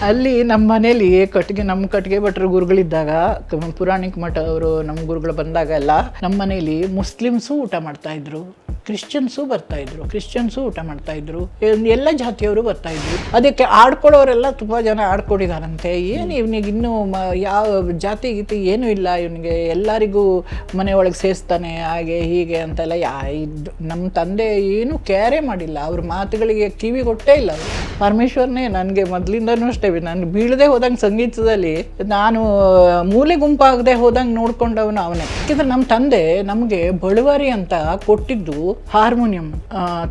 ಅಲ್ಲಿ ನಮ್ಮ ಮನೇಲಿ ನಮ್ಮ ಕಟ್ಟಿಗೆ ಭಟ್ರು ಗುರುಗಳಿದ್ದಾಗ ಪುರಾಣಿಕ ಮಠ ಅವರು ನಮ್ಮ ಗುರುಗಳು ಬಂದಾಗ ಎಲ್ಲ ನಮ್ಮ ಮನೇಲಿ ಮುಸ್ಲಿಮ್ಸು ಊಟ ಮಾಡ್ತಾ ಇದ್ರು, ಕ್ರಿಶ್ಚಿಯನ್ಸು ಬರ್ತಾ ಇದ್ರು, ಕ್ರಿಶ್ಚಿಯನ್ಸು ಊಟ ಮಾಡ್ತಾ ಇದ್ರು, ಎಲ್ಲ ಜಾತಿಯವರು ಬರ್ತಾ ಇದ್ರು. ಅದಕ್ಕೆ ಆಡ್ಕೊಡೋರೆಲ್ಲ ತುಂಬ ಜನ ಆಡ್ಕೊಡಿದಾರಂತೆ. ಏನು ಇವನಿಗೆ ಇನ್ನೂ ಯಾವ ಜಾತಿ ಗೀತಿ ಏನೂ ಇಲ್ಲ, ಇವನಿಗೆ ಎಲ್ಲರಿಗೂ ಮನೆಯೊಳಗೆ ಸೇರಿಸ್ತಾನೆ ಹಾಗೆ ಹೀಗೆ ಅಂತೆಲ್ಲ ನಮ್ಮ ತಂದೆ ಏನೂ ಕೇರೇ ಮಾಡಿಲ್ಲ, ಅವ್ರ ಮಾತುಗಳಿಗೆ ಕಿವಿ ಕೊಟ್ಟೇ ಇಲ್ಲ ಅವರು. ಪರಮೇಶ್ವರನೇ ನನಗೆ ಮೊದಲಿಂದನೂ ಅಷ್ಟೇ, ನಾನು ಬೀಳದೆ ಹೋದಂಗೆ ಸಂಗೀತದಲ್ಲಿ ನಾನು ಮೂಲೆ ಗುಂಪಾಗದೆ ಹೋದಂಗೆ ನೋಡ್ಕೊಂಡವನು ಅವನೇ. ಯಾಕೆಂದರೆ ನಮ್ಮ ತಂದೆ ನಮಗೆ ಬಳುವರಿ ಅಂತ ಕೊಟ್ಟಿದ್ದು ಹಾರ್ಮೋನಿಯಂ,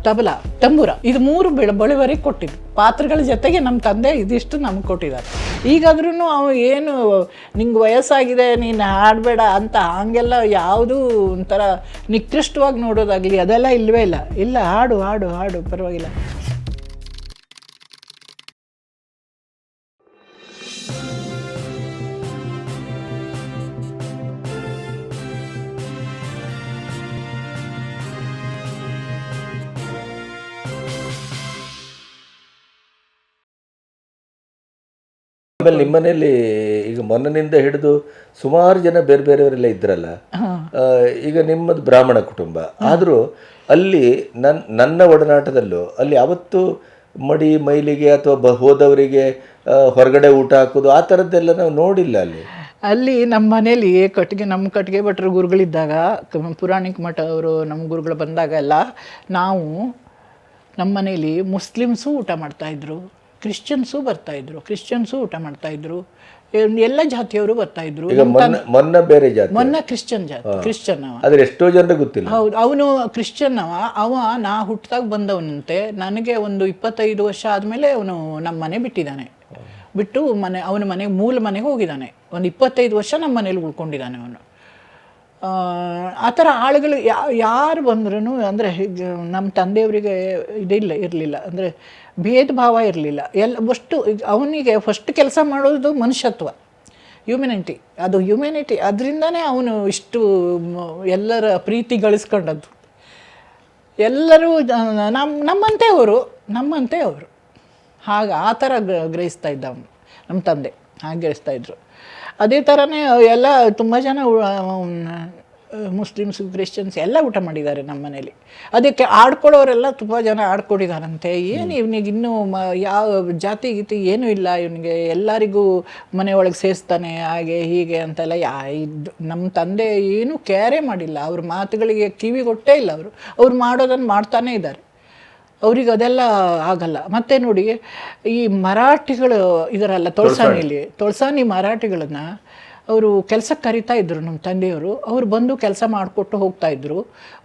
ತಬಲಾ, ತಂಬೂರ, ಇದು 3 ಬಳುವರಿ ಕೊಟ್ಟಿದ್ದು. ಪಾತ್ರಗಳ ಜೊತೆಗೆ ನಮ್ಮ ತಂದೆ ಇದಿಷ್ಟು ನಮ್ಗೆ ಕೊಟ್ಟಿದ್ದಾರೆ. ಈಗಾದ್ರೂ ಅವು ಏನು ನಿಂಗೆ ವಯಸ್ಸಾಗಿದೆ ನೀನು ಹಾಡಬೇಡ ಅಂತ ಹಂಗೆಲ್ಲ ಯಾವುದೂ ಒಂಥರ ನಿಕೃಷ್ಟವಾಗಿ ನೋಡೋದಾಗಲಿ ಅದೆಲ್ಲ ಇಲ್ಲವೇ ಇಲ್ಲ. ಇಲ್ಲ, ಹಾಡು ಹಾಡು ಹಾಡು ಪರವಾಗಿಲ್ಲ. ಆಮೇಲೆ ನಿಮ್ಮನೇಲಿ ಈಗ ಮೊನ್ನಿನಿಂದ ಹಿಡಿದು ಸುಮಾರು ಜನ ಬೇರೆ ಬೇರೆಯವರೆಲ್ಲ ಇದ್ರಲ್ಲ, ಈಗ ನಿಮ್ಮದು ಬ್ರಾಹ್ಮಣ ಕುಟುಂಬ ಆದರೂ ಅಲ್ಲಿ ನನ್ನ ಒಡನಾಟದಲ್ಲೂ ಅಲ್ಲಿ ಯಾವತ್ತೂ ಮಡಿ ಮೈಲಿಗೆ ಅಥವಾ ಹೋದವರಿಗೆ ಹೊರಗಡೆ ಊಟ ಹಾಕೋದು ಆ ಥರದ್ದೆಲ್ಲ ನಾವು ನೋಡಿಲ್ಲ. ಅಲ್ಲಿ ನಮ್ಮ ಮನೇಲಿ ನಮ್ಮ ಕಟ್ಟಿಗೆ ಭಟ್ರು ಗುರುಗಳಿದ್ದಾಗ ಪುರಾಣಿಕ ಮಠ ಅವರು ನಮ್ಮ ಗುರುಗಳು ಬಂದಾಗ ಎಲ್ಲ ನಾವು ನಮ್ಮ ಮನೇಲಿ ಮುಸ್ಲಿಮ್ಸು ಊಟ ಮಾಡ್ತಾಯಿದ್ರು, ಕ್ರಿಶ್ಚಿಯನ್ಸು ಬರ್ತಾ ಇದ್ರು, ಕ್ರಿಶ್ಚಿಯನ್ಸು ಊಟ ಮಾಡ್ತಾ ಇದ್ರು, ಎಲ್ಲ ಜಾತಿಯವರು ಬರ್ತಾ ಇದ್ರು. ಬೇರೆ ಜಾತಿ, ಮೊನ್ನ ಕ್ರಿಶ್ಚಿಯನ್ ಜಾತಿ, ಕ್ರಿಶ್ಚಿಯನ್ ಅವ. ಆದ್ರೆ ಎಷ್ಟೋ ಜನರಿಗೆ ಗೊತ್ತಿಲ್ಲ. ಹೌದು, ಅವನು ಕ್ರಿಶ್ಚಿಯನ್ ಅವ. ನಾ ಹುಟ್ಟಿದಾಗ ಬಂದವನಂತೆ. ನನಗೆ ಒಂದು 25 ವರ್ಷ ಆದಮೇಲೆ ಅವನು ನಮ್ಮ ಮನೆ ಬಿಟ್ಟಿದ್ದಾನೆ. ಬಿಟ್ಟು ಅವನ ಮೂಲ ಮನೆಗೆ ಹೋಗಿದ್ದಾನೆ. ಒಂದು 25 ವರ್ಷ ನಮ್ಮ ಮನೇಲಿ ಉಳ್ಕೊಂಡಿದ್ದಾನೆ ಅವನು. ಆ ಥರ ಆಳುಗಳು ಯಾರು ಬಂದ್ರೂ ಅಂದರೆ ನಮ್ಮ ತಂದೆಯವರಿಗೆ ಇರಲಿಲ್ಲ, ಅಂದರೆ ಭೇದ ಭಾವ ಇರಲಿಲ್ಲ. ಅಷ್ಟು ಅವನಿಗೆ ಫಸ್ಟ್ ಕೆಲಸ ಮಾಡೋದು ಮನುಷ್ಯತ್ವ, ಹ್ಯೂಮ್ಯಾನಿಟಿ. ಅದು ಹ್ಯೂಮ್ಯಾನಿಟಿ, ಅದರಿಂದನೇ ಅವನು ಇಷ್ಟು ಎಲ್ಲರ ಪ್ರೀತಿ ಗಳಿಸ್ಕೊಂಡದ್ದು. ಎಲ್ಲರೂ ನಮ್ಮಂತೆ ಅವರು ಹಾಗೆ ಆ ಥರ ಗ್ರಹಿಸ್ತಾ ಇದ್ದ ಅವನು, ನಮ್ಮ ತಂದೆ ಹಾಗೆ ಗ್ರಹಿಸ್ತಾಯಿದ್ರು. ಅದೇ ಥರನೇ ಎಲ್ಲ ತುಂಬ ಜನ ಮುಸ್ಲಿಮ್ಸ್, ಕ್ರಿಶ್ಚಿಯನ್ಸ್ ಎಲ್ಲ ಊಟ ಮಾಡಿದ್ದಾರೆ ನಮ್ಮ ಮನೇಲಿ. ಅದಕ್ಕೆ ಆಡ್ಕೊಡೋರೆಲ್ಲ ತುಂಬ ಜನ ಆಡ್ಕೊಡಿದಾರಂತೆ. ಏನು ಇವನಿಗೆ ಇನ್ನೂ ಯಾವ ಜಾತಿ ಗೀತಿ ಏನೂ ಇಲ್ಲ, ಇವನಿಗೆ ಎಲ್ಲರಿಗೂ ಮನೆಯೊಳಗೆ ಸೇರಿಸ್ತಾನೆ ಹಾಗೆ ಹೀಗೆ ಅಂತೆಲ್ಲ ನಮ್ಮ ತಂದೆ ಏನೂ ಕೇರೇ ಮಾಡಿಲ್ಲ, ಅವ್ರ ಮಾತುಗಳಿಗೆ ಕಿವಿ ಕೊಟ್ಟೇ ಇಲ್ಲ ಅವರು. ಅವ್ರು ಮಾಡೋದನ್ನು ಮಾಡ್ತಾನೇ ಇದ್ದಾರೆ. ಅವ್ರಿಗೆ ಅದೆಲ್ಲ ಆಗಲ್ಲ. ಮತ್ತು ನೋಡಿ, ಈ ಮರಾಠಿಗಳು ಇದರಲ್ಲ, ತೊಳ್ಸಾನಿ ಮರಾಠಿಗಳನ್ನು ಅವರು ಕೆಲಸಕ್ಕೆ ಕರಿತಾ ಇದ್ದರು ನಮ್ಮ ತಂದೆಯವರು. ಅವ್ರು ಬಂದು ಕೆಲಸ ಮಾಡಿಕೊಟ್ಟು ಹೋಗ್ತಾಯಿದ್ರು.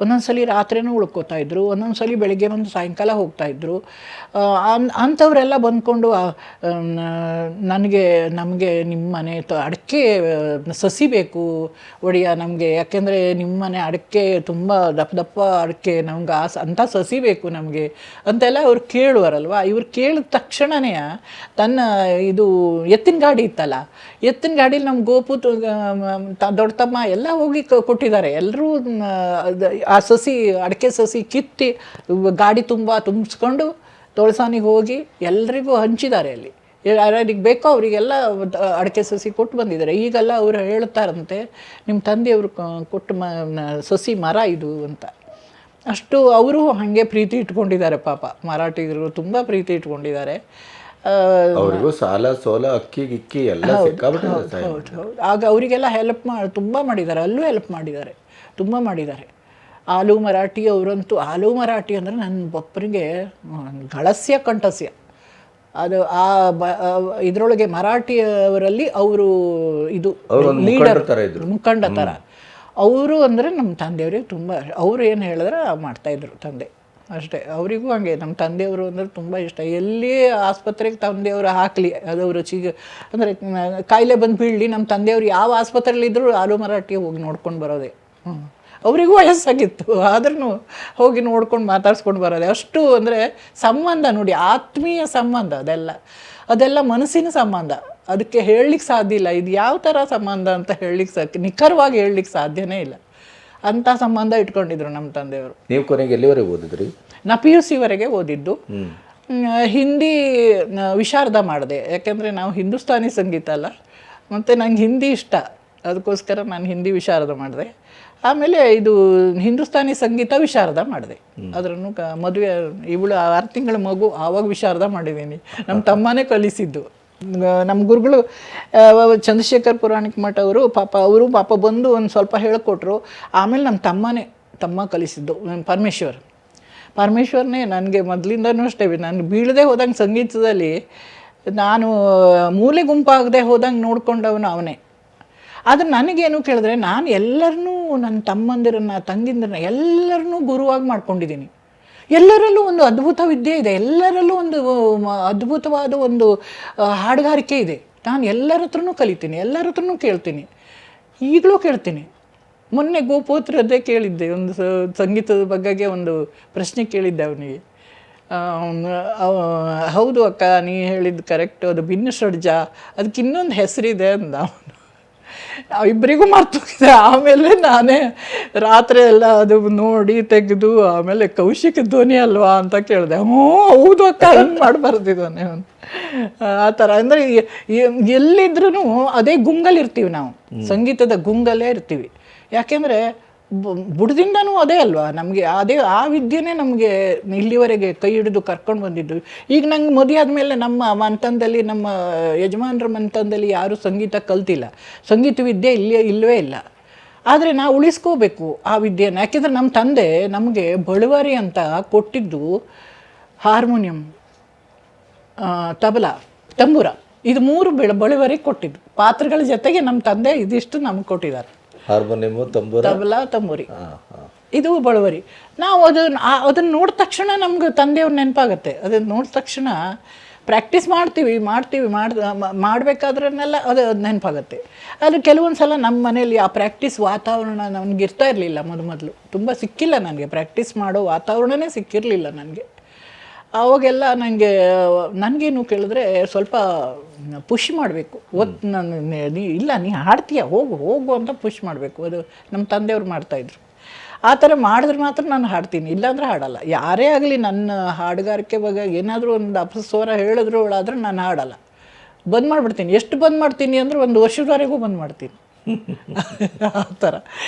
ಒಂದೊಂದ್ಸಲಿ ರಾತ್ರಿನೂ ಉಳ್ಕೋತಾಯಿದ್ರು, ಒಂದೊಂದ್ಸಲಿ ಬೆಳಗ್ಗೆ ಬಂದು ಸಾಯಂಕಾಲ ಹೋಗ್ತಾಯಿದ್ರು. ಅಂಥವರೆಲ್ಲ ಬಂದ್ಕೊಂಡು ನಮಗೆ ನಿಮ್ಮ ಮನೆ ಅಡಿಕೆ ಸಸಿ ಬೇಕು ಒಡೆಯ ನಮಗೆ, ಯಾಕೆಂದರೆ ನಿಮ್ಮ ಮನೆ ಅಡಿಕೆ ತುಂಬ ದಪ್ಪ ಅಡಿಕೆ, ನಮ್ಗೆ ಅಂಥ ಸಸಿ ಬೇಕು ನಮಗೆ ಅಂತೆಲ್ಲ ಅವ್ರು ಕೇಳುವರಲ್ವ. ಇವ್ರು ಕೇಳಿದ ತಕ್ಷಣವೇ ತನ್ನ ಇದು ಎತ್ತಿನ ಗಾಡಿ ಇತ್ತಲ್ಲ, ಎತ್ತಿನ ಗಾಡೀಲಿ ನಮ್ಮ ಗೋಪು ದೊಡ್ಡ ತಮ್ಮ ಎಲ್ಲ ಹೋಗಿ ಕೊಟ್ಟಿದ್ದಾರೆ. ಎಲ್ಲರೂ ಆ ಸಸಿ, ಅಡಿಕೆ ಸಸಿ ಕಿತ್ತಿ ಗಾಡಿ ತುಂಬಿಸ್ಕೊಂಡು ತೊಳಸಾನಿಗೆ ಹೋಗಿ ಎಲ್ರಿಗೂ ಹಂಚಿದ್ದಾರೆ. ಅಲ್ಲಿ ಯಾರಿಗೆ ಬೇಕೋ ಅವರಿಗೆಲ್ಲ ಅಡಿಕೆ ಸಸಿ ಕೊಟ್ಟು ಬಂದಿದ್ದಾರೆ. ಈಗೆಲ್ಲ ಅವರು ಹೇಳ್ತಾರಂತೆ, ನಿಮ್ಮ ತಂದೆಯವರು ಕೊಟ್ಟು ಸಸಿ ಮರ ಇದು ಅಂತ. ಅಷ್ಟು ಅವರು ಹಾಗೆ ಪ್ರೀತಿ ಇಟ್ಕೊಂಡಿದ್ದಾರೆ. ಪಾಪ ಮರಾಠಿಗರು ತುಂಬ ಪ್ರೀತಿ ಇಟ್ಕೊಂಡಿದ್ದಾರೆ. ಅವರಿಗೂ ಸಾಲ ಸೋಲ ಅಕ್ಕಿ ಗಿಕ್ಕಿ ಎಲ್ಲ ಸಿಕ್ಕಾಬಿಟ್ಟಿದೆ. ಹೌದು. ಆಗ ಅವರಿಗೆಲ್ಲ ತುಂಬ ಮಾಡಿದ್ದಾರೆ, ಅಲ್ಲೂ ಹೆಲ್ಪ್ ಮಾಡಿದ್ದಾರೆ, ತುಂಬ ಮಾಡಿದ್ದಾರೆ. ಆಲೂ ಮರಾಠಿ ಅವರಂತೂ, ಆಲೂ ಮರಾಠಿ ಅಂದರೆ ನನ್ನ ಒಬ್ಬರಿಗೆ ಗಳಸ್ಯ ಕಂಠಸ್ಯ. ಅದು ಇದರೊಳಗೆ ಮರಾಠಿಯವರಲ್ಲಿ ಅವರು ಇದು ಲೀಡರ್, ಮುಖಂಡ ಥರ ಅವರು. ಅಂದರೆ ನಮ್ಮ ತಂದೆಯವ್ರಿಗೆ ತುಂಬ, ಅವರು ಏನು ಹೇಳಿದ್ರೆ ಮಾಡ್ತಾಯಿದ್ರು ತಂದೆ ಅಷ್ಟೇ. ಅವರಿಗೂ ಹಾಗೆ ನಮ್ಮ ತಂದೆಯವರು ಅಂದರೆ ತುಂಬ ಇಷ್ಟ. ಎಲ್ಲಿ ಆಸ್ಪತ್ರೆಗೆ ತಂದೆಯವರು ಹಾಕಲಿ, ಅದು ರುಚಿಗೆ ಅಂದರೆ ಕಾಯಿಲೆ ಬಂದು ಬೀಳಲಿ, ನಮ್ಮ ತಂದೆಯವರು ಯಾವ ಆಸ್ಪತ್ರೆಯಲ್ಲಿದ್ದರೂ ಆಲೂ ಮರಾಠಿ ಹೋಗಿ ನೋಡ್ಕೊಂಡು ಬರೋದೆ. ಅವರಿಗೂ ವಯಸ್ಸಾಗಿತ್ತು, ಆದ್ರೂ ಹೋಗಿ ನೋಡ್ಕೊಂಡು ಮಾತಾಡ್ಸ್ಕೊಂಡು ಬರೋದೆ. ಅಷ್ಟು ಅಂದರೆ ಸಂಬಂಧ ನೋಡಿ, ಆತ್ಮೀಯ ಸಂಬಂಧ ಅದೆಲ್ಲ ಮನಸ್ಸಿನ ಸಂಬಂಧ. ಅದಕ್ಕೆ ಹೇಳಲಿಕ್ಕೆ ಸಾಧ್ಯ ಇಲ್ಲ, ಇದು ಯಾವ ಥರ ಸಂಬಂಧ ಅಂತ ನಿಖರವಾಗಿ ಹೇಳಲಿಕ್ಕೆ ಸಾಧ್ಯನೇ ಇಲ್ಲ. ಅಂಥ ಸಂಬಂಧ ಇಟ್ಕೊಂಡಿದ್ರು ನಮ್ಮ ತಂದೆಯವರು. ನೀವು ಕೊನೆಗೆ ಎಲ್ಲಿವರೆಗೆ ಓದಿದ್ರಿ? ನಾ PUC ವರೆಗೆ ಓದಿದ್ದು. ಹಿಂದಿ ವಿಶಾರದ ಮಾಡಿದೆ, ಯಾಕೆಂದರೆ ನಾವು ಹಿಂದೂಸ್ತಾನಿ ಸಂಗೀತ ಅಲ್ಲ, ಮತ್ತು ನಂಗೆ ಹಿಂದಿ ಇಷ್ಟ, ಅದಕ್ಕೋಸ್ಕರ ನಾನು ಹಿಂದಿ ವಿಶಾರದ ಮಾಡಿದೆ. ಆಮೇಲೆ ಇದು ಹಿಂದೂಸ್ತಾನಿ ಸಂಗೀತ ವಿಶಾರದ ಮಾಡಿದೆ. ಅದನ್ನು ಮದುವೆ ಇವಳು 6 ತಿಂಗಳ ಮಗು ಆವಾಗ ವಿಶಾರದ ಮಾಡಿದ್ದೀನಿ. ನಮ್ಮ ತಮ್ಮನೇ ಕಲಿಸಿದ್ದು. ನಮ್ಮ ಗುರುಗಳು ಚಂದ್ರಶೇಖರ್ ಪುರಾಣಿಕ್ ಮಠ ಅವರು ಪಾಪ ಬಂದು ಒಂದು ಸ್ವಲ್ಪ ಹೇಳಿಕೊಟ್ರು. ಆಮೇಲೆ ನಮ್ಮ ತಮ್ಮ ಕಲಿಸಿದ್ದು ಪರಮೇಶ್ವರನೇ ನನಗೆ ಮೊದಲಿಂದನೂ ಅಷ್ಟೇ. ನಾನು ಬೀಳದೆ ಹೋದಂಗೆ ಸಂಗೀತದಲ್ಲಿ ನಾನು ಮೂಲೆ ಗುಂಪಾಗದೆ ಹೋದಂಗೆ ನೋಡ್ಕೊಂಡವನು ಅವನೇ. ಆದರೆ ನನಗೇನು ಕೇಳಿದ್ರೆ, ನಾನು ಎಲ್ಲರನ್ನೂ ನನ್ನ ತಮ್ಮಂದಿರನ್ನ ತಂಗಿಂದಿರನ್ನ ಎಲ್ಲರನ್ನೂ ಗುರುವಾಗಿ ಮಾಡ್ಕೊಂಡಿದ್ದೀನಿ. ಎಲ್ಲರಲ್ಲೂ ಒಂದು ಅದ್ಭುತ ವಿದ್ಯೆ ಇದೆ, ಎಲ್ಲರಲ್ಲೂ ಒಂದು ಅದ್ಭುತವಾದ ಒಂದು ಹಾಡುಗಾರಿಕೆ ಇದೆ. ನಾನು ಎಲ್ಲರ ಹತ್ರನೂ ಕಲಿತೀನಿ, ಎಲ್ಲರ ಹತ್ರನೂ ಕೇಳ್ತೀನಿ, ಈಗಲೂ ಕೇಳ್ತೀನಿ. ಮೊನ್ನೆ ಗೋಪೋತ್ರದ್ದೇ ಕೇಳಿದ್ದೆ, ಒಂದು ಸಂಗೀತದ ಬಗ್ಗೆಗೆ ಒಂದು ಪ್ರಶ್ನೆ ಕೇಳಿದ್ದೆ ಅವನಿಗೆ. ಹೌದು ಅಕ್ಕ, ನೀ ಹೇಳಿದ್ದು ಕರೆಕ್ಟು, ಅದು ಭಿನ್ನ ಷಡ್ಜ, ಅದಕ್ಕೆ ಇನ್ನೊಂದು ಹೆಸರಿದೆ ಅಂದ ಅವನು. ಇಬ್ಬರಿಗೂ ಮರ್ತೋಗಿದೆ. ಆಮೇಲೆ ನಾನೇ ರಾತ್ರಿ ಎಲ್ಲ ಅದು ನೋಡಿ ತೆಗೆದು ಆಮೇಲೆ ಕೌಶಿಕ ಧ್ವನಿ ಅಲ್ವಾ ಅಂತ ಕೇಳಿದೆ. ಹೌದು ಅಕ್ಕ, ಹಂಗೆ ಮಾಡಬಾರ್ದಿದ್ದಾನೆ ಅವನು. ಆ ಥರ ಅಂದರೆ ಎಲ್ಲಿದ್ರೂ ಅದೇ ಗುಂಗಲ್ಲಿರ್ತೀವಿ ನಾವು, ಸಂಗೀತದ ಗುಂಗಲ್ಲೇ ಇರ್ತೀವಿ. ಯಾಕೆಂದರೆ ಬುಡದಿಂದನೂ ಅದೇ ಅಲ್ವಾ ನಮಗೆ, ಆ ವಿದ್ಯೆನೇ ನಮಗೆ ಇಲ್ಲಿವರೆಗೆ ಕೈ ಹಿಡಿದು ಕರ್ಕೊಂಡು ಬಂದಿದ್ದು. ಈಗ ನಂಗೆ ಮದುವೆ ಆದಮೇಲೆ ನಮ್ಮ ಮಂತನದಲ್ಲಿ, ನಮ್ಮ ಯಜಮಾನರ ಮಂತನದಲ್ಲಿ ಯಾರೂ ಸಂಗೀತ ಕಲ್ತಿಲ್ಲ, ಸಂಗೀತ ವಿದ್ಯೆ ಇಲ್ಲವೇ ಇಲ್ಲ. ಆದರೆ ನಾವು ಉಳಿಸ್ಕೋಬೇಕು ಆ ವಿದ್ಯೆಯನ್ನು. ಯಾಕೆಂದರೆ ನಮ್ಮ ತಂದೆ ನಮಗೆ ಬಳುವರಿ ಅಂತ ಕೊಟ್ಟಿದ್ದು ಹಾರ್ಮೋನಿಯಂ, ತಬಲಾ, ತಂಬೂರ, ಇದು 3 ಬಳುವರಿ ಕೊಟ್ಟಿದ್ದು. ಪಾತ್ರಗಳ ಜೊತೆಗೆ ನಮ್ಮ ತಂದೆ ಇದಿಷ್ಟು ನಮ್ಗೆ ಕೊಟ್ಟಿದ್ದಾರೆ. ಹಾರ್ಮೋನಿಯಮು, ತಬಲಾ, ತಂಬೂರಿ, ಇದು ಬಳುವರಿ. ನಾವು ಅದನ್ನು ನೋಡಿದ ತಕ್ಷಣ ನಮ್ಗೆ ತಂದೆಯವ್ರ ನೆನಪಾಗತ್ತೆ. ಅದನ್ನು ನೋಡಿದ ತಕ್ಷಣ ಪ್ರಾಕ್ಟೀಸ್ ಮಾಡ್ತೀವಿ ಮಾಡಬೇಕಾದ್ರನ್ನೆಲ್ಲ ಅದು ನೆನಪಾಗತ್ತೆ. ಆದರೆ ಕೆಲವೊಂದು ಸಲ ನಮ್ಮ ಮನೇಲಿ ಆ ಪ್ರಾಕ್ಟೀಸ್ ವಾತಾವರಣ ನನಗೆ ಇರ್ತಾ ಇರಲಿಲ್ಲ. ಮೊದಲು ತುಂಬ ಸಿಕ್ಕಿಲ್ಲ ನನಗೆ, ಪ್ರಾಕ್ಟೀಸ್ ಮಾಡೋ ವಾತಾವರಣನೇ ಸಿಕ್ಕಿರಲಿಲ್ಲ ನನಗೆ. ಆವಾಗೆಲ್ಲ ನನಗೇನು ಕೇಳಿದ್ರೆ ಸ್ವಲ್ಪ ಪುಷ್ ಮಾಡಬೇಕು. ಇಲ್ಲ ನೀ ಹಾಡ್ತೀಯ, ಹೋಗು ಅಂತ ಪುಷ್ ಮಾಡಬೇಕು. ಅದು ನಮ್ಮ ತಂದೆಯವ್ರು ಮಾಡ್ತಾಯಿದ್ರು. ಆ ಥರ ಮಾಡಿದ್ರೆ ಮಾತ್ರ ನಾನು ಹಾಡ್ತೀನಿ, ಇಲ್ಲಾಂದ್ರೆ ಹಾಡಲ್ಲ. ಯಾರೇ ಆಗಲಿ ನನ್ನ ಹಾಡುಗಾರಿಕೆ ಬಗ್ಗೆ ಏನಾದರೂ ಒಂದು ಅಪಸ್ವರ ಹೇಳಿದ್ರು ಆದ್ರೆ ನಾನು ಹಾಡಲ್ಲ, ಬಂದ್ ಮಾಡಿಬಿಡ್ತೀನಿ. ಎಷ್ಟು ಬಂದ್ ಮಾಡ್ತೀನಿ ಅಂದರೆ 1 ವರ್ಷದವರೆಗೂ ಬಂದ್ ಮಾಡ್ತೀನಿ. ಆ ಥರ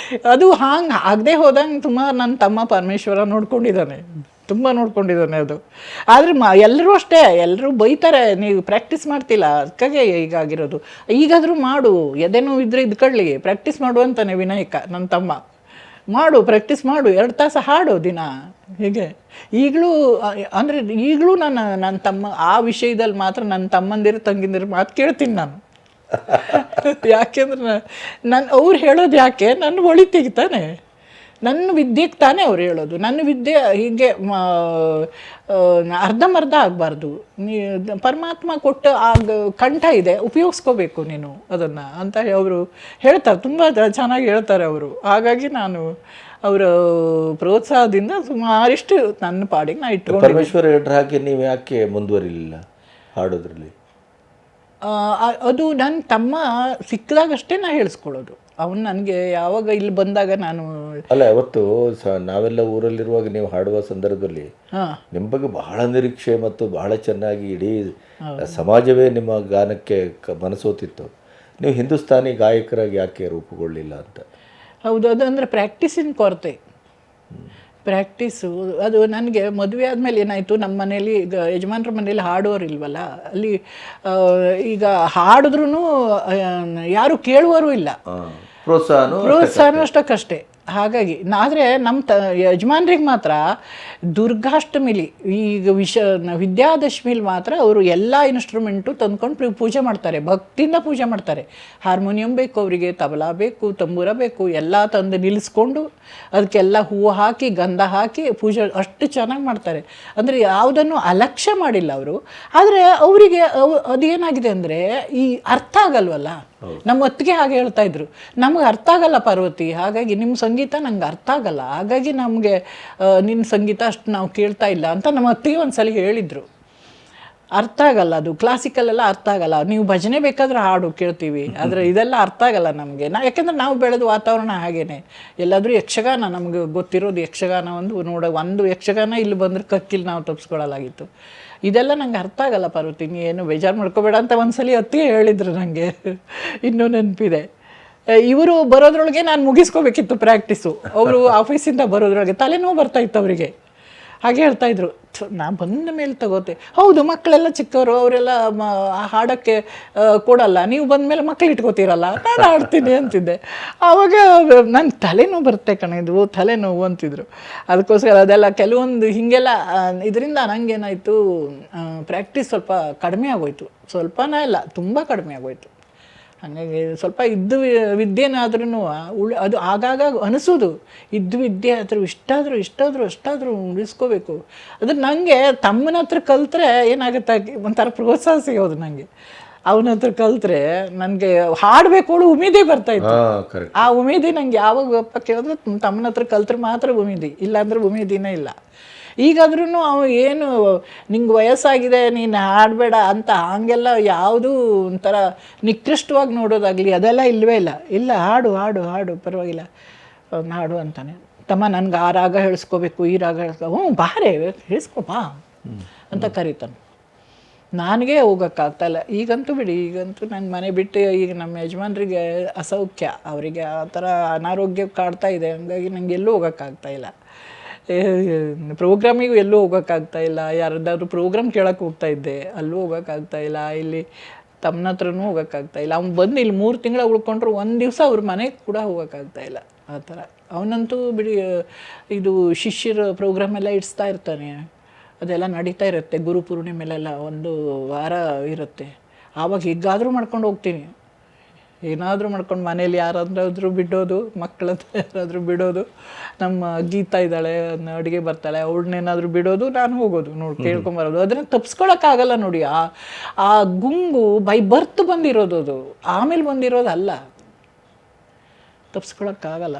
ಅದು ಹಾಂಗೆ ಆಗದೆ ಹೋದಂಗೆ ತುಂಬ ನನ್ನ ತಮ್ಮ ಪರಮೇಶ್ವರ ನೋಡ್ಕೊಂಡಿದ್ದಾನೆ, ತುಂಬ ನೋಡ್ಕೊಂಡಿದ್ದಾನೆ ಅದು. ಆದರೆ ಎಲ್ಲರೂ ಅಷ್ಟೇ, ಎಲ್ಲರೂ ಬೈತಾರೆ, ನೀವು ಪ್ರಾಕ್ಟೀಸ್ ಮಾಡ್ತಿಲ್ಲ, ಅದಕ್ಕಾಗೆ ಹೀಗಾಗಿರೋದು. ಈಗಾದರೂ ಮಾಡು, ಎದೆನೋ ಇದ್ರೆ ಇದ್ಕೊಳ್ಳಿ, ಪ್ರಾಕ್ಟೀಸ್ ಮಾಡು ಅಂತಾನೆ ವಿನಾಯಕ ನನ್ನ ತಮ್ಮ. ಪ್ರಾಕ್ಟೀಸ್ ಮಾಡು, 2 ತಾಸು ಹಾಡು ದಿನ. ಹೀಗೆ ಈಗಲೂ ನನ್ನ ತಮ್ಮ ಆ ವಿಷಯದಲ್ಲಿ ಮಾತ್ರ ನನ್ನ ತಮ್ಮಂದಿರು ತಂಗಿಂದಿರು ಮಾತು ಕೇಳ್ತೀನಿ ನಾನು. ಯಾಕೆಂದ್ರೆ ಅವ್ರು ಹೇಳೋದು ಯಾಕೆ, ನನ್ನ ಒಳಿ ತೆಗಿತಾನೆ, ನನ್ನ ವಿದ್ಯೆಗೆ ತಾನೇ ಅವ್ರು ಹೇಳೋದು. ನನ್ನ ವಿದ್ಯೆ ಹೀಗೆ ಅರ್ಧಂಬರ್ಧ ಆಗಬಾರ್ದು. ಪರಮಾತ್ಮ ಕೊಟ್ಟು ಕಂಠ ಇದೆ, ಉಪಯೋಗಿಸ್ಕೋಬೇಕು ನೀನು ಅದನ್ನು ಅಂತ ಅವರು ಹೇಳ್ತಾರೆ, ತುಂಬ ಚೆನ್ನಾಗಿ ಹೇಳ್ತಾರೆ ಅವರು. ಹಾಗಾಗಿ ನಾನು ಅವರ ಪ್ರೋತ್ಸಾಹದಿಂದ ಸುಮಾರಿಷ್ಟು ನನ್ನ ಪಾಡಿಗೆ ನಾನು ಇಟ್ಕೊಂಡು. ಪರಮೇಶ್ವರ ಹೇಳ್ರ ಹಾಗೆ ನೀವು ಯಾಕೆ ಮುಂದುವರಿಲಿಲ್ಲ ಹಾಡೋದ್ರಲ್ಲಿ? ಅದು ನನ್ನ ತಮ್ಮ ಸಿಕ್ಕಿದಾಗಷ್ಟೇ ನಾನು ಹೇಳಿಸ್ಕೊಳ್ಳೋದು. ಅವನು ನನಗೆ ಯಾವಾಗ ಇಲ್ಲಿ ಬಂದಾಗ ನಾನು ಅಲ್ಲ, ಯಾವತ್ತು ನಾವೆಲ್ಲ ಊರಲ್ಲಿರುವಾಗ ನೀವು ಹಾಡುವ ಸಂದರ್ಭದಲ್ಲಿ ನಿಮ್ಮ ಬಗ್ಗೆ ಬಹಳ ನಿರೀಕ್ಷೆ ಮತ್ತು ಬಹಳ ಚೆನ್ನಾಗಿ ಇಡೀ ಸಮಾಜವೇ ನಿಮ್ಮ ಗಾನಕ್ಕೆ ಮನಸೋತಿತ್ತು. ನೀವು ಹಿಂದೂಸ್ತಾನಿ ಗಾಯಕರಾಗಿ ಯಾಕೆ ರೂಪುಗೊಳ್ಳಿಲ್ಲ ಅಂತ? ಹೌದು, ಅದು ಅಂದರೆ ಪ್ರಾಕ್ಟೀಸಿನ ಕೊರತೆ. ಪ್ರಾಕ್ಟೀಸು ಅದು ನನಗೆ ಮದುವೆ ಆದಮೇಲೆ ಏನಾಯಿತು, ನಮ್ಮ ಮನೇಲಿ ಈಗ ಯಜಮಾನ್ರ ಮನೇಲಿ ಹಾಡೋರು ಇಲ್ವಲ್ಲ, ಅಲ್ಲಿ ಈಗ ಹಾಡಿದ್ರೂ ಯಾರು ಕೇಳುವವರು ಇಲ್ಲ, ಪ್ರೋತ್ಸಾಹನೂ ಅಷ್ಟಕ್ಕಷ್ಟೇ. ಹಾಗಾಗಿ ಆದರೆ ನಮ್ಮ ಯಜಮಾನ್ರಿಗೆ ಮಾತ್ರ ದುರ್ಗಾಷ್ಟಮಿಲಿ, ಈಗ ವಿದ್ಯಾದಶಮಿಲಿ ಮಾತ್ರ ಅವರು ಎಲ್ಲ ಇನ್ಸ್ಟ್ರೂಮೆಂಟು ತಂದ್ಕೊಂಡು ಪೂಜೆ ಮಾಡ್ತಾರೆ, ಭಕ್ತಿಯಿಂದ ಪೂಜೆ ಮಾಡ್ತಾರೆ. ಹಾರ್ಮೋನಿಯಂ ಬೇಕು ಅವರಿಗೆ, ತಬಲಾ ಬೇಕು, ತಂಬೂರ ಬೇಕು, ಎಲ್ಲ ತಂದು ನಿಲ್ಲಿಸ್ಕೊಂಡು ಅದಕ್ಕೆಲ್ಲ ಹೂವು ಹಾಕಿ ಗಂಧ ಹಾಕಿ ಪೂಜೆ ಅಷ್ಟು ಚೆನ್ನಾಗಿ ಮಾಡ್ತಾರೆ. ಅಂದರೆ ಯಾವುದನ್ನು ಅಲಕ್ಷ್ಯ ಮಾಡಿಲ್ಲ ಅವರು. ಆದರೆ ಅವರಿಗೆ ಅದೇನಾಗಿದೆ ಅಂದರೆ ಈ ಅರ್ಥ ಆಗಲ್ವಲ್ಲ. ನಮ್ಮ ಹೊತ್ತಿಗೆ ಹಾಗೆ ಹೇಳ್ತಾ ಇದ್ರು, ನಮ್ಗೆ ಅರ್ಥ ಆಗಲ್ಲ ಪಾರ್ವತಿ, ಹಾಗಾಗಿ ನಿಮ್ಮ ಸಂಗೀತ ನಂಗೆ ಅರ್ಥ ಆಗಲ್ಲ, ಹಾಗಾಗಿ ನಮಗೆ ನಿನ್ನ ಸಂಗೀತ ಅಷ್ಟು ನಾವು ಕೇಳ್ತಾ ಇಲ್ಲ ಅಂತ ನಮ್ಮ ಅತ್ತಿಗೆ ಒಂದ್ಸಲ ಹೇಳಿದರು. ಅರ್ಥ ಆಗಲ್ಲ, ಅದು ಕ್ಲಾಸಿಕಲೆಲ್ಲ ಅರ್ಥ ಆಗಲ್ಲ, ನೀವು ಭಜನೆ ಬೇಕಾದ್ರೆ ಹಾಡು ಕೇಳ್ತೀವಿ, ಆದರೆ ಇದೆಲ್ಲ ಅರ್ಥ ಆಗಲ್ಲ ನಮಗೆ. ಯಾಕೆಂದರೆ ನಾವು ಬೆಳೆದ ವಾತಾವರಣ ಹಾಗೇನೆ. ಎಲ್ಲಾದರೂ ಯಕ್ಷಗಾನ ನಮಗೆ ಗೊತ್ತಿರೋದು ಯಕ್ಷಗಾನ ಒಂದು ಯಕ್ಷಗಾನ ಇಲ್ಲಿ ಬಂದರೆ ಕಕ್ಕಿಲ್ಲಿ ನಾವು ತಪ್ಪಿಸ್ಕೊಳ್ಳಲಾಗಿತ್ತು. ಇದೆಲ್ಲ ನಂಗೆ ಅರ್ಥ ಆಗಲ್ಲ ಪಾರ್ವತಿ, ನೀ ಏನು ಬೇಜಾರು ಮಾಡ್ಕೋಬೇಡ ಅಂತ ಒಂದ್ಸಲಿ ಅತ್ತಿಗೆ ಹೇಳಿದ್ರು ನನಗೆ, ಇನ್ನೂ ನೆನಪಿದೆ. ಇವರು ಬರೋದ್ರೊಳಗೆ ನಾನು ಮುಗಿಸ್ಕೋಬೇಕಿತ್ತು ಪ್ರಾಕ್ಟೀಸು. ಅವರು ಆಫೀಸಿಂದ ಬರೋದ್ರೊಳಗೆ ತಲೆನೋವು ಬರ್ತಾಯಿತ್ತು ಅವರಿಗೆ. ಹಾಗೆ ಹೇಳ್ತಾಯಿದ್ರು, ನಾ ಬಂದ ಮೇಲೆ ತಗೋತೆ. ಹೌದು, ಮಕ್ಕಳೆಲ್ಲ ಚಿಕ್ಕವರು, ಅವರೆಲ್ಲ ಹಾಡೋಕ್ಕೆ ಕೊಡಲ್ಲ, ನೀವು ಬಂದ ಮೇಲೆ ಮಕ್ಕಳು ಇಟ್ಕೋತೀರಲ್ಲ, ನಾನು ಹಾಡ್ತೀನಿ ಅಂತಿದ್ದೆ. ಆವಾಗ ನನ್ನ ತಲೆನೋವು ಬರುತ್ತೆ ಕಣಿದು, ತಲೆನೋವು ಅಂತಿದ್ರು. ಅದಕ್ಕೋಸ್ಕರ ಅದೆಲ್ಲ ಕೆಲವೊಂದು ಹೀಗೆಲ್ಲ ಇದರಿಂದ ನನಗೇನಾಯಿತು, ಪ್ರಾಕ್ಟೀಸ್ ಸ್ವಲ್ಪ ಕಡಿಮೆ ಆಗೋಯ್ತು. ಸ್ವಲ್ಪನೇ ಇಲ್ಲ, ತುಂಬ ಕಡಿಮೆ ಆಗೋಯ್ತು. ಹಾಗಾಗಿ ಸ್ವಲ್ಪ ಇದ್ದು ವಿದ್ಯೆನಾದ್ರೂ ಅದು ಆಗಾಗ ಅನಿಸೋದು, ಇದ್ದು ವಿದ್ಯೆ ಆದರೂ ಅಷ್ಟಾದರೂ ಉಳಿಸ್ಕೋಬೇಕು. ಅದು ನನಗೆ ತಮ್ಮನ ಹತ್ರ ಕಲ್ತ್ರೆ ಏನಾಗುತ್ತೆ, ಒಂಥರ ಪ್ರೋತ್ಸಾಹ ಸಿಗೋದು ನನಗೆ. ಅವನ ಹತ್ರ ಕಲ್ತ್ರೆ ನನಗೆ ಹಾಡಬೇಕು ಅವಳು ಉಮೇದೇ ಬರ್ತಾಯಿತ್ತು. ಆ ಉಮೇದಿ ನಂಗೆ ಯಾವಾಗಪ್ಪ ಕೇಳಿದ್ರೆ ತಮ್ಮನ ಹತ್ರ ಕಲ್ತ್ರೆ ಮಾತ್ರ ಉಮೇದಿ, ಇಲ್ಲಾಂದ್ರೆ ಉಮೇದಿನೇ ಇಲ್ಲ. ಈಗಾದ್ರೂ ಅವು ಏನು ನಿಂಗೆ ವಯಸ್ಸಾಗಿದೆ ನೀನು ಹಾಡಬೇಡ ಅಂತ ಹಾಗೆಲ್ಲ ಯಾವುದೂ ಒಂಥರ ನಿಕೃಷ್ಟವಾಗಿ ನೋಡೋದಾಗಲಿ ಅದೆಲ್ಲ ಇಲ್ಲವೇ ಇಲ್ಲ. ಇಲ್ಲ, ಹಾಡು ಹಾಡು ಹಾಡು ಪರವಾಗಿಲ್ಲ, ಹಾಡು ಅಂತಾನೆ. ತಮ್ಮ ನನಗೆ ಆ ರಾಗ ಹೇಳಿಸ್ಕೋಬೇಕು, ಈ ರಾಗ ಹ್ಞೂ ಬಾರೇ ಹೇಳಿಸ್ಕೊ ಬಾ ಅಂತ ಕರೀತಾನೆ. ನನಗೆ ಹೋಗೋಕ್ಕಾಗ್ತಾಯಿಲ್ಲ. ಈಗಂತೂ ಬಿಡಿ, ಈಗಂತೂ ನನ್ನ ಮನೆ ಬಿಟ್ಟು ಈಗ ನಮ್ಮ ಯಜಮಾನ್ರಿಗೆ ಅಸೌಖ್ಯ, ಅವರಿಗೆ ಆ ಥರ ಅನಾರೋಗ್ಯ ಕಾಡ್ತಾ ಇದೆ. ಹಂಗಾಗಿ ನನಗೆ ಎಲ್ಲೂ ಹೋಗೋಕ್ಕಾಗ್ತಾಯಿಲ್ಲ. ಪ್ರೋಗ್ರಾಮಿಗೂ ಎಲ್ಲೂ ಹೋಗೋಕ್ಕಾಗ್ತಾಯಿಲ್ಲ. ಯಾರದ್ದಾದ್ರೂ ಪ್ರೋಗ್ರಾಮ್ ಕೇಳೋಕ್ಕೆ ಹೋಗ್ತಾಯಿದ್ದೆ, ಅಲ್ಲೂ ಹೋಗೋಕ್ಕಾಗ್ತಾಯಿಲ್ಲ. ಇಲ್ಲಿ ತಮ್ಮನ ಹತ್ರನೂ ಹೋಗೋಕ್ಕಾಗ್ತಾಯಿಲ್ಲ. ಅವ್ನು ಬಂದು ಇಲ್ಲಿ 3 ತಿಂಗಳು ಉಳ್ಕೊಂಡ್ರು ಒಂದು ದಿವಸ ಅವ್ರ ಮನೆಗೆ ಕೂಡ ಹೋಗೋಕ್ಕಾಗ್ತಾಯಿಲ್ಲ. ಆ ಥರ ಅವನಂತೂ ಬಿಡಿ, ಇದು ಶಿಷ್ಯರ ಪ್ರೋಗ್ರಾಮ್ ಎಲ್ಲ ಇಡಿಸ್ತಾ ಇರ್ತಾನೆ, ಅದೆಲ್ಲ ನಡೀತಾ ಇರುತ್ತೆ. ಗುರು ಪೂರ್ಣಿಮೆಲೆಲ್ಲ 1 ವಾರ ಇರುತ್ತೆ. ಆವಾಗ ಹೀಗಾದರೂ ಮಾಡ್ಕೊಂಡು ಹೋಗ್ತೀನಿ, ಏನಾದರೂ ಮಾಡ್ಕೊಂಡು ಮನೇಲಿ ಯಾರಾದ್ರೂ ಬಿಡೋದು, ಮಕ್ಕಳಂತ ಯಾರಾದರೂ ಬಿಡೋದು. ನಮ್ಮ ಗೀತಾ ಇದ್ದಾಳೆ, ಅಡುಗೆ ಬರ್ತಾಳೆ, ಅವಳನ್ನೇನಾದರೂ ಬಿಡೋದು, ನಾನು ಹೋಗೋದು ಕೇಳ್ಕೊಂಬರೋದು. ಅದನ್ನು ತಪ್ಪಿಸ್ಕೊಳಕ್ಕಾಗಲ್ಲ ನೋಡಿ. ಆ ಗುಂಗು ಬೈ ಬರ್ತ್ ಬಂದಿರೋದು, ಅದು ಆಮೇಲೆ ಬಂದಿರೋದಲ್ಲ, ತಪ್ಪಿಸ್ಕೊಳಕ್ಕಾಗಲ್ಲ.